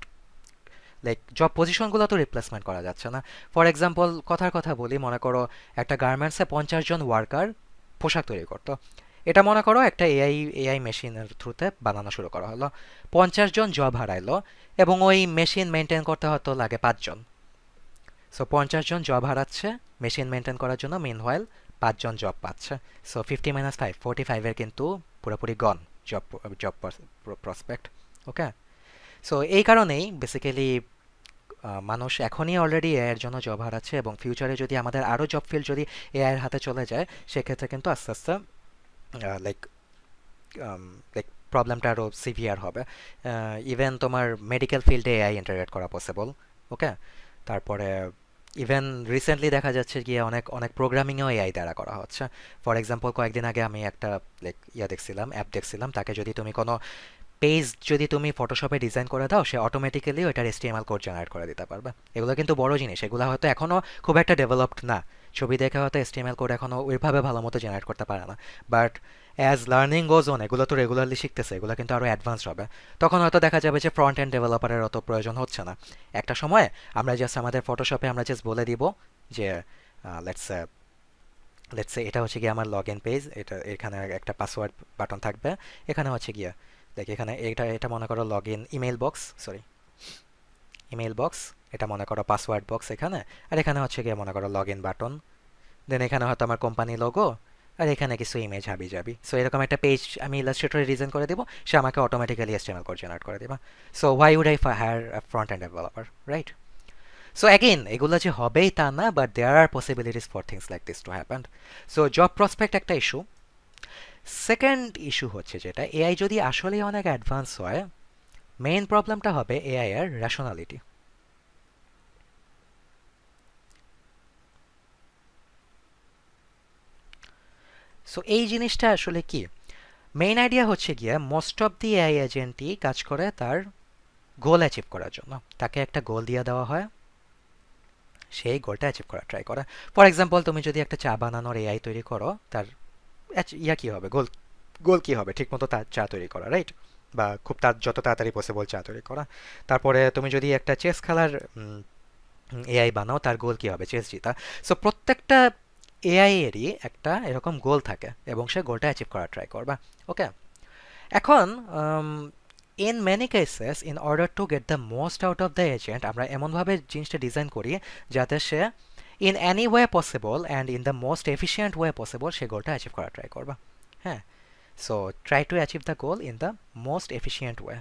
লাইক জব পজিশনগুলো তো রিপ্লেসমেন্ট করা যাচ্ছে না। ফর এক্সাম্পল কথার কথা বলি, মনে করো একটা গার্মেন্টসে 50 জন ওয়ার্কার পোশাক তৈরি করতো। এটা মনে করো একটা এআই মেশিনের থ্রুতে বানানো শুরু করা হলো। 50 জন জব হারাইলো এবং ওই মেশিন মেনটেন করতে হয়তো লাগে 5 জন। সো 50 জন জব হারাচ্ছে মেশিন মেনটেন করার জন্য, মিন হোয়াইল 5 জন জব পাচ্ছে। সো 50 - 5 45-এর কিন্তু পুরোপুরি গন জব জব প্রসপেক্ট। ওকে, সো এই কারণেই বেসিক্যালি মানুষ এখনই অলরেডি এআই এর জন্য জব হারাচ্ছে, এবং ফিউচারে যদি আমাদের আরও জব ফিল্ড যদি এআই এর হাতে চলে যায়, সেক্ষেত্রে কিন্তু আস্তে আস্তে লাইক লাইক প্রবলেমটা আরও সিভিয়ার হবে। ইভেন তোমার মেডিকেল ফিল্ডে এআই ইন্টারগ্রেট করা পসিবল। ওকে, তারপরে ইভেন রিসেন্টলি দেখা যাচ্ছে গিয়ে অনেক অনেক প্রোগ্রামিংও এআই দ্বারা করা হচ্ছে। ফর এক্সাম্পল কয়েকদিন আগে আমি একটা লাইক দেখছিলাম, অ্যাপ দেখছিলাম, তাকে যদি তুমি কোনো পেজ যদি তুমি ফটোশপে ডিজাইন করে দাও, সে অটোমেটিক্যালি ওইটার HTML কোড জেনারেট করে দিতে পারবে। এগুলো কিন্তু বড় জিনিস, এগুলো হয়তো এখনও খুব একটা ডেভেলপড না। ছবি দেখে হয়তো HTML কোড এখনও ওইভাবে ভালো মতো জেনারেট করতে পারে না, but as learning goes on এগুলো তো রেগুলারলি শিখতেছে, এগুলো কিন্তু আরও অ্যাডভান্স হবে। তখন হয়তো দেখা যাবে যে ফ্রন্ট এন্ড ডেভেলপারের অত প্রয়োজন হচ্ছে না। একটা সময় আমরা জাস্ট আমাদের ফটোশপে আমরা জাস্ট বলে দিব যে লেটস লেটস এটা হচ্ছে গিয়ে আমার লগ ইন পেজ, এটা এখানে একটা পাসওয়ার্ড বাটন থাকবে, এখানে হচ্ছে গিয়ে দেখ এখানে এটা এটা মনে করো log in email box, sorry email box, এটা মনে করো পাসওয়ার্ড বক্স এখানে, আর এখানে হচ্ছে গিয়ে মনে করো লগ ইন বাটন। দেন এখানে হয়তো আমার কোম্পানি লোগো, আর এখানে কিছু ইমেজ হাবি যাবি। সো এরকম একটা পেজ আমি ইলাস্ট্রেটরে ডিজাইন করে দেবো, সে আমাকে অটোমেটিক্যালি HTML কোড জেনারেট করে দেবা। So why would I hire front end developer, right? So again এগুলো যে হবেই তা না, but there are possibilities for things like this to happen. So job prospect একটা ইস্যু। সেকেন্ড ইস্যু হচ্ছে যেটা, এআই যদি আসলেই অনেক অ্যাডভান্স হয়, মেইন প্রবলেমটা হবে এআই এর রেশনালিটি। সো এই জিনিসটা আসলে কি, মেইন আইডিয়া হচ্ছে গিয়ে মোস্ট অফ দি এআই এজেন্টই কাজ করে তার গোল অ্যাচিভ করার জন্য। তাকে একটা গোল দিয়ে দেওয়া হয়, সেই গোলটা অ্যাচিভ করার ট্রাই করে। ফর এক্সাম্পল তুমি যদি একটা চা বানানোর এআই তৈরি করো, তার কি হবে, গোল গোল কি হবে, ঠিকমতো তার চা তৈরি করা, রাইট? বা খুব তার যত তাড়াতাড়ি পসিবল চা তৈরি করা। তারপরে তুমি যদি একটা চেস খেলার এআই বানাও, তার গোল কি হবে, চেস জিতা। সো প্রত্যেকটা এআই এরই একটা এরকম গোল থাকে, এবং সে গোলটা অ্যাচিভ করার ট্রাই করবা। ওকে, এখন in many cases in order to get the most out of the agent, আমরা এমনভাবে জিনিসটা ডিজাইন করি যাতে সে in any way possible and in the most efficient way possible সে গোলটা অ্যাচিভ করার ট্রাই করবা। হ্যাঁ, so try to achieve the goal in the most efficient way.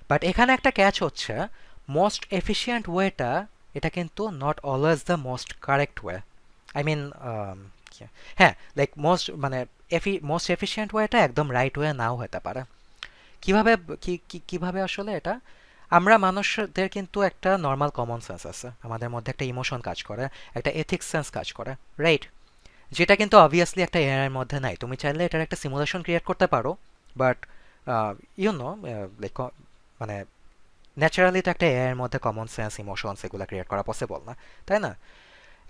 But এখানে একটা ক্যাচ হচ্ছে, মোস্ট এফিসিয়েন্ট ওয়েটা এটা কিন্তু not always the most correct way. I mean, হ্যাঁ, লাইক মানে মোস্ট এফিসিয়েন্ট ওয়েটা একদম রাইট ওয়ে নাও হতে পারে। কিভাবে কিভাবে আসলে এটা, আমরা মানুষদের কিন্তু একটা নর্মাল কমন সেন্স আছে, আমাদের মধ্যে একটা ইমোশন কাজ করে, একটা এথিক্স সেন্স কাজ করে, রাইট? যেটা কিন্তু অবভিয়াসলি একটা এআই এর মধ্যে নাই। তুমি চাইলে এটার একটা সিমুলেশন ক্রিয়েট করতে পারো, বাট ইউ নো লাইক মানে ন্যাচারালি তো একটা এআই এর মধ্যে কমন সেন্স, ইমোশনস এগুলো ক্রিয়েট করা পসিবল না, তাই না?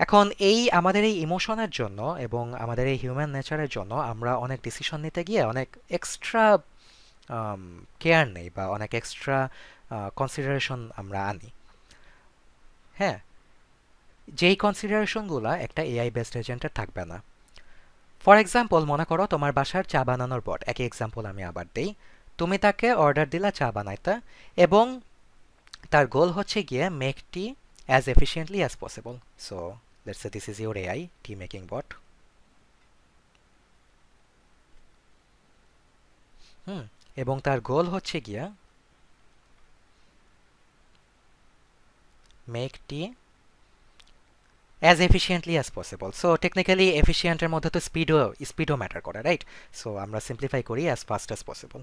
এখন এই আমাদের এই ইমোশনের জন্য এবং আমাদের এই হিউম্যান নেচারের জন্য আমরা অনেক ডিসিশন নিতে গিয়ে অনেক এক্সট্রা কেয়ার নেই, বা অনেক এক্সট্রা কনসিডারেশন আমরা আনি। হ্যাঁ, যেই কনসিডারেশনগুলো একটা এআই বেসড এজেন্টের থাকবে না। ফর এক্সাম্পল মনে করো তোমার বাসার চা বানানোর বট, একই এক্সাম্পল আমি আবার দেই। তুমি তাকে অর্ডার দিলা চা বানাইতে, এবং তার গোল হচ্ছে গিয়ে make tea as efficiently as possible. So let's say this is your AI tea making bot. এবং তার গোল হচ্ছে গিয়া make tea as efficiently as possible. So technically এফিসিয়েন্টের মধ্যে তো স্পিডও ম্যাটার করে, রাইট? সো আমরা সিম্পলিফাই করি as fast as possible.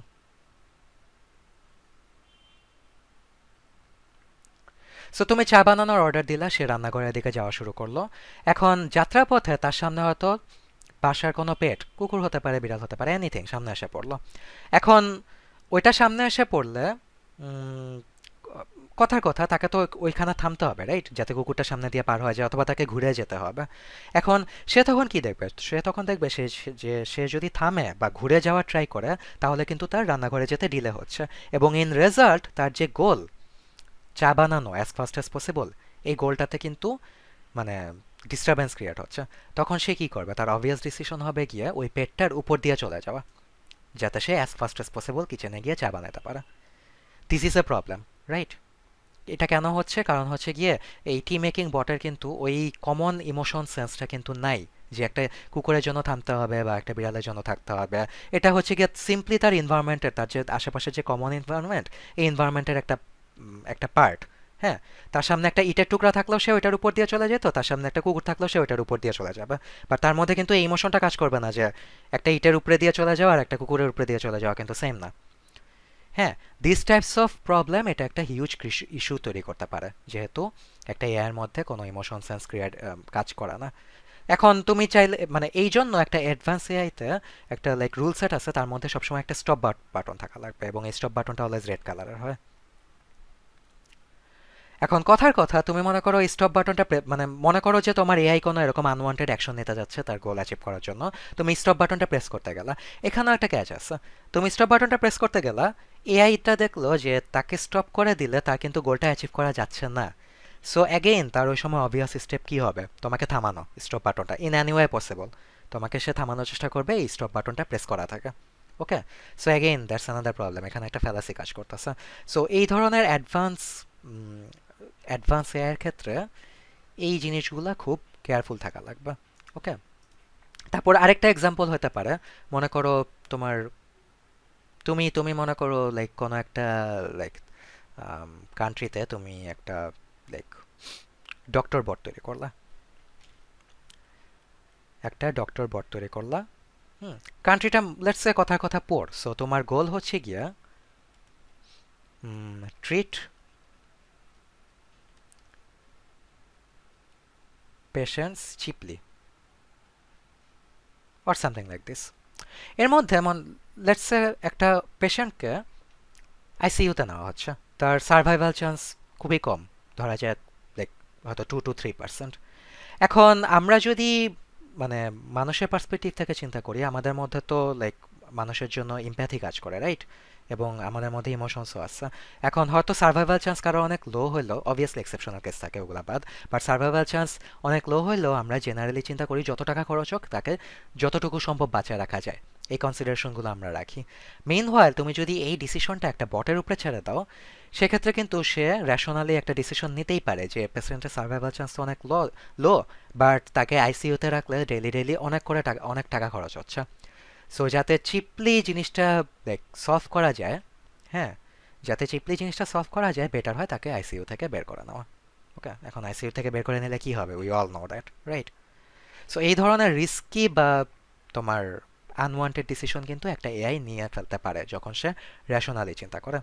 So তুমি চা বানানোর অর্ডার দিলা, সে রান্নাঘরের দিকে যাওয়া শুরু করলো। এখন যাত্রাপথে তার সামনে হয়তো বাসার কোনো পেট, কুকুর হতে পারে, বিড়াল হতে পারে, এনিথিং সামনে এসে পড়লো। এখন ওইটা সামনে এসে পড়লে কথার কথা তাকে তো ওইখানে থামতে হবে, রাইট? যাতে কুকুরটা সামনে দিয়ে পার হয়ে যায়, অথবা তাকে ঘুরে যেতে হবে। এখন সে তখন কি দেখবে? সে তখন দেখবে যে সে যদি থামে বা ঘুরে যাওয়ার ট্রাই করে, তাহলে কিন্তু তার রান্নাঘরে যেতে ডিলে হচ্ছে, এবং ইন রেজাল্ট তার যে গোল, চা বানানো অ্যাজ ফাস্ট অ্যাজ পসিবল, এই গোলটাতে কিন্তু মানে ডিস্টারবেন্স ক্রিয়েট হচ্ছে। তখন সে কি করবে? তার অবভিয়াস ডিসিশন হবে গিয়ে ওই পেটটার উপর দিয়ে চলে যাওয়া, যাতে সে অ্যাজ ফাস্ট অ্যাজ পসিবল কিচেনে গিয়ে চা বানাতে পারে। This is a problem, right? এটা কেন হচ্ছে? কারণ হচ্ছে গিয়ে এই টি মেকিং বটের কিন্তু ওই কমন ইমোশন সেন্সটা কিন্তু নাই, যে একটা কুকুরের জন্য থামতে হবে বা একটা বিড়ালের জন্য থাকতে হবে। এটা হচ্ছে গিয়ে সিম্পলি তার ইনভায়রনমেন্টের, তার যে আশেপাশে যে কমন ইনভায়রনমেন্ট, এই ইনভায়রনমেন্টের একটা পার্ট। হ্যাঁ, তার সামনে একটা ইটের টুকরা থাকলেও সে ওইটার উপর দিয়ে চলে যেত, তার সামনে একটা কুকুর থাকলেও সে ওইটার উপর দিয়ে চলে যাবে। বাট তার মধ্যে কিন্তু এই ইমোশনটা কাজ করবে না, যে একটা ইটের উপরে দিয়ে চলে যাওয়া আর একটা কুকুরের উপরে দিয়ে চলে যাওয়া কিন্তু সেম না। হ্যাঁ, দিস টাইপস অফ প্রবলেম এটা একটা হিউজ ইস্যু তৈরি করতে পারে, যেহেতু একটা এআই এর মধ্যে কোনো ইমোশন সেন্স ক্রিয়েট কাজ করে না। এখন তুমি চাইলে মানে এই জন্য একটা অ্যাডভান্স এআইতে একটা লাইক রুল সেট আছে, তার মধ্যে সবসময় একটা স্টপ বাটন থাকা লাগবে, এবং এই স্টপ বাটনটা অলওয়েজ রেড কালারের হয়। এখন কথার কথা, তুমি মনে করো স্টপ বাটনটা মানে মনে করো যে তোমার এআই কোনো এরকম আনওয়ান্টেড অ্যাকশন নিতে যাচ্ছে তার গোল অ্যাচিভ করার জন্য, তুমি স্টপ বাটনটা প্রেস করতে গেলা। এখানেও একটা ক্যাচ আছে। তুমি স্টপ বাটনটা প্রেস করতে গেলা, এআইটা দেখলো যে তাকে স্টপ করে দিলে তার কিন্তু গোলটা অ্যাচিভ করা যাচ্ছে না। সো অ্যাগেইন তার ওই সময় অবভিয়াস স্টেপ কি হবে? তোমাকে থামানো, স্টপ বাটনটা ইন অ্যানি ওয়ে পসিবল তোমাকে সে থামানোর চেষ্টা করবে এই স্টপ বাটনটা প্রেস করা থাকে। Okay, so again that's another problem, এখানে একটা ফ্যালাসি কাজ করতেছে। সো এই ধরনের অ্যাডভান্স এআইয়ের ক্ষেত্রে এই জিনিসগুলো খুব কেয়ারফুল থাকা লাগবে। ওকে, তারপর আরেকটা এক্সাম্পল হতে পারে, মনে করো তোমার তুমি তুমি মনে করো লাইক কোনো একটা লাইক কান্ট্রিতে তুমি একটা লাইক ডক্টর বট তৈরি করলা, একটা ডক্টর বট তৈরি করলা। হুম, কান্ট্রিটা লেটস সে কথার কথা পোর, সো তোমার গোল হচ্ছে গিয়া treat patients cheaply or something like this. এর মধ্যে লেটস সে একটা পেশেন্টকে আইসিইউতে নেওয়া হচ্ছে, তার সার্ভাইভাল চান্স খুবই কম, ধরা যায় লাইক হয়তো 2 to 3%। এখন আমরা যদি মানে মানুষের পার্সপেক্টিভ থেকে চিন্তা করি, আমাদের মধ্যে তো লাইক মানুষের জন্য ইম্প্যাথি কাজ করে, রাইট? এবং আমাদের মধ্যে ইমোশনসও আছে। এখন হয়তো সার্ভাইভাল চান্স কারো অনেক লো হইলেও, অবভিয়াসলি এক্সেপশনাল কেস থাকে ওগুলা বাদ, বাট সার্ভাইভাল চান্স অনেক লো হইলেও আমরা জেনারেলি চিন্তা করি যত টাকা খরচ হোক তাকে যতটুকু সম্ভব বাঁচায় রাখা যায়, এই কনসিডারেশনগুলো আমরা রাখি। মেইন হোয়াইল তুমি যদি এই ডিসিশনটা একটা বটের উপরে ছেড়ে দাও, সেক্ষেত্রে কিন্তু সে র্যাশনালি একটা ডিসিশন নিতেই পারে যে পেশেন্টের সার্ভাইভাল চান্স তো অনেক লো, বাট তাকে আইসিইউতে রাখলে ডেইলি ডেইলি অনেক টাকা খরচ হচ্ছে। সো যাতে চিপলি জিনিসটা সলভ করা যায়, হ্যাঁ, যাতে চিপলি জিনিসটা সলভ করা যায়, বেটার হয় তাকে আইসিইউ থেকে বের করে নেওয়া। ওকে, এখন আইসিইউ থেকে বের করে নিলে কি হবে? We all know that, right? So এই ধরনের রিস্কি বা তোমার আনওয়ান্টেড ডিসিশন কিন্তু একটা এআই নিয়ে ফেলতে পারে যখন সে র্যাশনালি চিন্তা করে।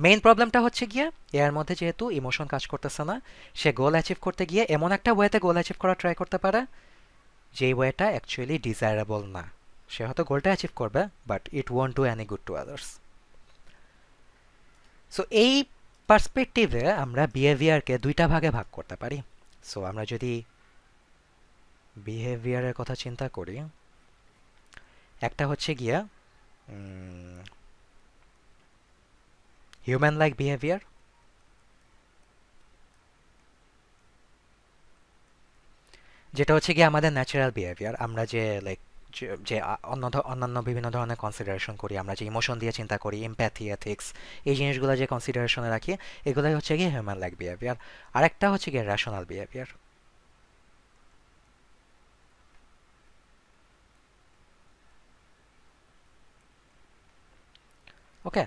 মেইন প্রবলেমটা হচ্ছে গিয়ে এর মধ্যে যেহেতু ইমোশন কাজ করতেছে না, সে গোল অ্যাচিভ করতে গিয়ে এমন একটা ওয়েতে গোল অ্যাচিভ করার ট্রাই করতে পারে যেই ওয়েটা অ্যাকচুয়ালি ডিজায়ারেবল না। সে হয়তো গোলটা অ্যাচিভ করবে, but it won't do any good to others. So এই পার্সপেক্টিভে আমরা বিহেভিয়ারকে দুইটা ভাগে ভাগ করতে পারি। সো আমরা যদি বিহেভিয়ারের কথা চিন্তা করি, একটা হচ্ছে গিয়া হিউম্যান লাইক বিহেভিয়ার, যেটা হচ্ছে গিয়ে আমাদের ন্যাচারাল বিহেভিয়ার। আমরা যে লাইক যে অন্যান্য বিভিন্ন ধরনের কনসিডারেশন করি, আমরা যে ইমোশন দিয়ে চিন্তা করি, এমপ্যাথি, এথিক্স, এই জিনিসগুলো যে কনসিডারেশনে রাখি, এগুলোই হচ্ছে গিয়ে হিউম্যান লাইক বিহেভিয়ার। আরেকটা হচ্ছে গিয়ে র্যাশনাল বিহেভিয়ার। ওকে,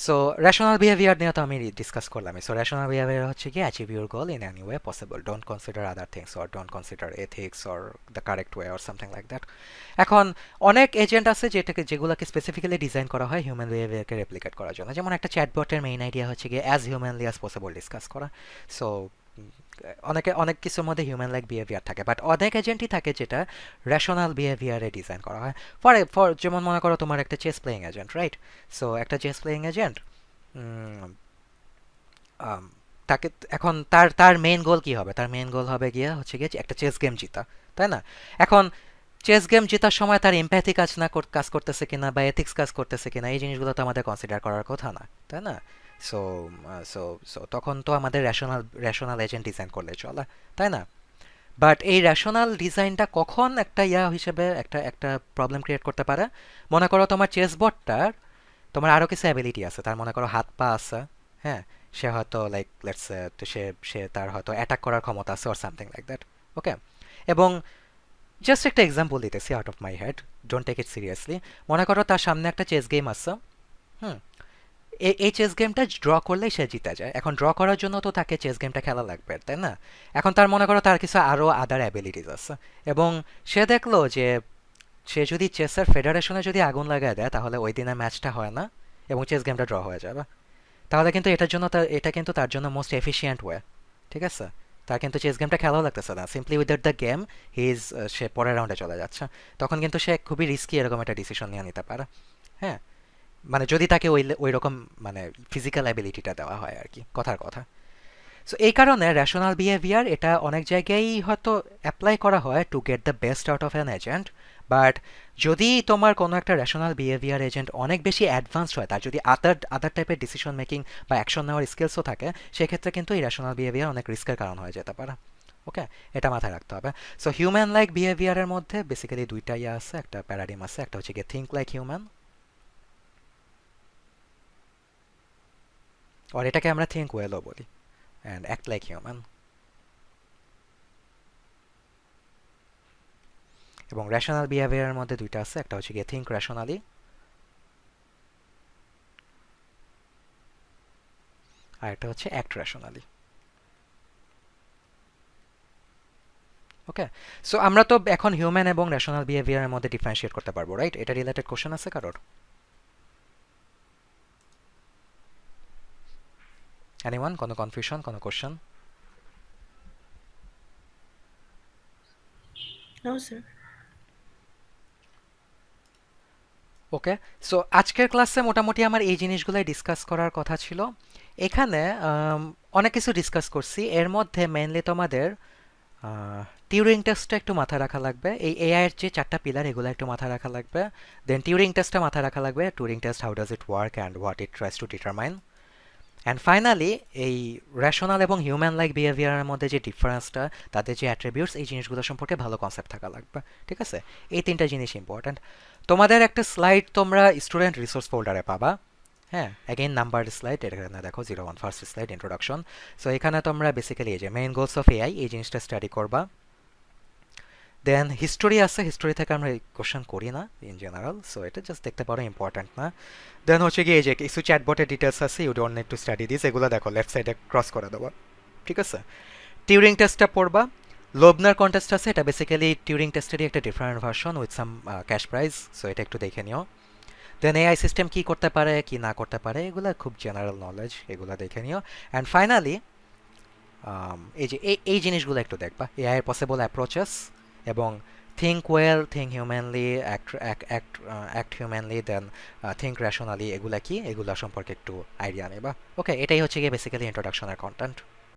সো রেশনাল বিহেভিয়ার নিয়ে তো আমি ডিসকাস করলামই। সো রেশনাল বিহেভিয়ার হচ্ছে কি achieve your goal in any way possible, don't consider other things or don't consider ethics or the correct way or something like that. এখন অনেক agent আছে যেগুলোকে specifically design করা হয় হিউম্যান বিহেভিয়ারকে রেপ্লিকেট করার জন্য। যেমন একটা চ্যাটবটের মেইন আইডিয়া হচ্ছে গিয়ে as humanly as possible discuss করা। সো অনেক কিছুর মধ্যে হিউম্যান লাইক বিহেভিয়ার থাকে, বাট অনেক এজেন্টই থাকে যেটা রেশনাল বিহেভিয়ারে ডিজাইন করা হয়। ফর যেমন মনে করো তোমার একটা chess playing agent, right? So একটা চেস প্লেয়িং এজেন্ট আম, তাকে এখন তার তার মেইন গোল কি হবে? তার মেইন গোল হবে গিয়া হচ্ছে গিয়ে যে একটা চেস গেম জিতা, তাই না? এখন চেস গেম জেতার সময় তার এমপ্যাথি কাজ করতেছে কিনা বা এথিক্স কাজ করতেছে কিনা এই জিনিসগুলো তো আমাদের কনসিডার করার কথা না, তাই না? সো সো সো তখন তো আমাদের রেশনাল এজেন্ট ডিজাইন করলে চলে, তাই না? বাট এই রেশনাল ডিজাইনটা কখন একটা হিসেবে একটা একটা প্রবলেম ক্রিয়েট করতে পারে? মনে করো তোমার চেস বোর্ডটার তোমার আরও কিছু অ্যাবিলিটি আছে, তার মনে করো হাত পা আছে, হ্যাঁ, সে হয়তো লাইক লেটস সে সে তার হয়তো অ্যাটাক করার ক্ষমতা আছে or something like that, okay? এবং জাস্ট একটা এক্সাম্পল দিতেছি out of my head, don't take it seriously. মনে করো তার সামনে একটা চেস গেম আছে, হুম, এই চেস গেমটা ড্র করলেই সে জিতে যায়। এখন ড্র করার জন্য তো তাকে চেস গেমটা খেলা লাগবে, তাই না? এখন তার মনে করো তার কিছু আরও আদার অ্যাবিলিটিস আছে, এবং সে দেখলো যে সে যদি চেসের ফেডারেশনে যদি আগুন লাগায় দেয় তাহলে ওই দিনের ম্যাচটা হয় না এবং চেস গেমটা ড্র হয়ে যাবে। তাহলে কিন্তু এটা কিন্তু তার জন্য মোস্ট এফিশিয়েন্ট ওয়ে, ঠিক আছে? তার কিন্তু চেস গেমটা খেলাও লাগতেছে না, সিম্পলি উইদাউট দ্য গেম সে পরের রাউন্ডে চলে যাচ্ছে। তখন কিন্তু সে খুবই রিস্কি এরকম একটা ডিসিশন নিয়ে নিতে পারে, হ্যাঁ, মানে যদি তাকে ওই রকম মানে ফিজিক্যাল অ্যাবিলিটিটা দেওয়া হয় আর কি, কথার কথা। সো এই কারণে রেশনাল বিহেভিয়ার এটা অনেক জায়গায় হয়তো অ্যাপ্লাই করা হয় two get the best out of an agent. But যদি তোমার কোনো একটা রেশনাল বিহেভিয়ার এজেন্ট অনেক বেশি অ্যাডভান্সড হয়, তার যদি আদার টাইপের ডিসিশন মেকিং বা অ্যাকশন নেওয়ার স্কিলসও থাকে, সেক্ষেত্রে কিন্তু এই রেশনাল বিহেভিয়ার অনেক রিস্কের কারণ হয়ে যেতে পারে, ওকে? এটা মাথায় রাখতে হবে। সো হিউম্যান লাইক বিহেভিয়ারের মধ্যে বেসিক্যালি দুইটা আছে, একটা প্যারাডিম আছে, একটা হচ্ছে গিয়ে থিঙ্ক লাইক হিউম্যান, আর এটাকে আমরা থিঙ্ক ওয়েলও বলি, অ্যান্ড অ্যাক্ট লাইক হিউম্যান। এবং রেশনাল বিহেভিয়ারের মধ্যে দুইটা আছে, একটা হচ্ছে গিয়ে থিঙ্ক রেশনালি, আর একটা হচ্ছে অ্যাক্ট রেশনালি, ওকে? সো আমরা তো এখন হিউম্যান এবং রেশনাল বিহেভিয়ারের মধ্যে ডিফারেন্সিয়েট করতে পারবো, রাইট? এটা রিলেটেড কোশ্চেন আছে কারোর? এনিওয়ান, কোনো কনফিউশন, কোনো কোশ্চেন? No, sir. ওকে, সো আজকের ক্লাসে মোটামুটি আমার এই জিনিসগুলোই ডিসকাস করার কথা ছিল। এখানে অনেক কিছু ডিসকাস করছি, এর মধ্যে মেইনলি তোমাদের টিউরিং টেস্টটা একটু মাথায় রাখা লাগবে। এই এআই এর যে চারটা পিলার এগুলো একটু মাথায় রাখা লাগবে। দেন টিউরিং টেস্টটা মাথায় রাখা লাগবে, Turing test how does it work and what it tries to determine. And finally এই রেশনাল এবং হিউম্যান লাইক বিহেভিয়ারের মধ্যে যে ডিফারেন্সটা, তাদের যে অ্যাট্রিবিউটস, এই জিনিসগুলো সম্পর্কে ভালো কনসেপ্ট থাকা লাগবে, ঠিক আছে? এই তিনটা জিনিস ইম্পর্ট্যান্ট। তোমাদের একটা স্লাইড তোমরা স্টুডেন্ট রিসোর্স ফোল্ডারে পাবা, হ্যাঁ, অ্যাগেইন নাম্বার স্লাইড, এখানে দেখো 01 ফার্স্ট স্লাইড ইন্ট্রোডাকশন। সো এখানে তোমরা বেসিক্যালি এই যে মেইন গোলস অফ এআই এই জিনিসটা স্টাডি করবা। দেন হিস্টোরি আছে, হিস্টোরি থেকে আমরা কোশ্চেন করি না ইন জেনারেল, সো এটা জাস্ট দেখতে পারো, ইম্পর্ট্যান্ট না। দেন হচ্ছে গিয়ে এই যে কিছু চ্যাটবটের ডিটেলস আছে, you don't need to study this, এগুলো দেখো লেফট সাইডে ক্রস করে দেবো, ঠিক আছে? টিউরিং টেস্টটা পড়বা। লোবনার কন্টেস্ট আছে, এটা বেসিক্যালি টিউরিং টেস্টেরই একটা different version with some cash prize, so এটা একটু দেখে নিও। দেন এআই সিস্টেম কী করতে পারে কি না করতে পারে, এগুলো খুব জেনারেল নলেজ, এগুলো দেখে নিও। অ্যান্ড ফাইনালি এই যে এই জিনিসগুলো একটু দেখবা, এআই এর পসিবল অ্যাপ্রোচেস, এবং think well, think humanly, act humanly, then think rationally, এগুলা কি, এগুলা সম্পর্কে একটু আইডিয়া নেবা, ওকে? এটাই হচ্ছে গিয়ে বেসিক্যালি ইন্ট্রোডাকশনের কন্টেন্ট।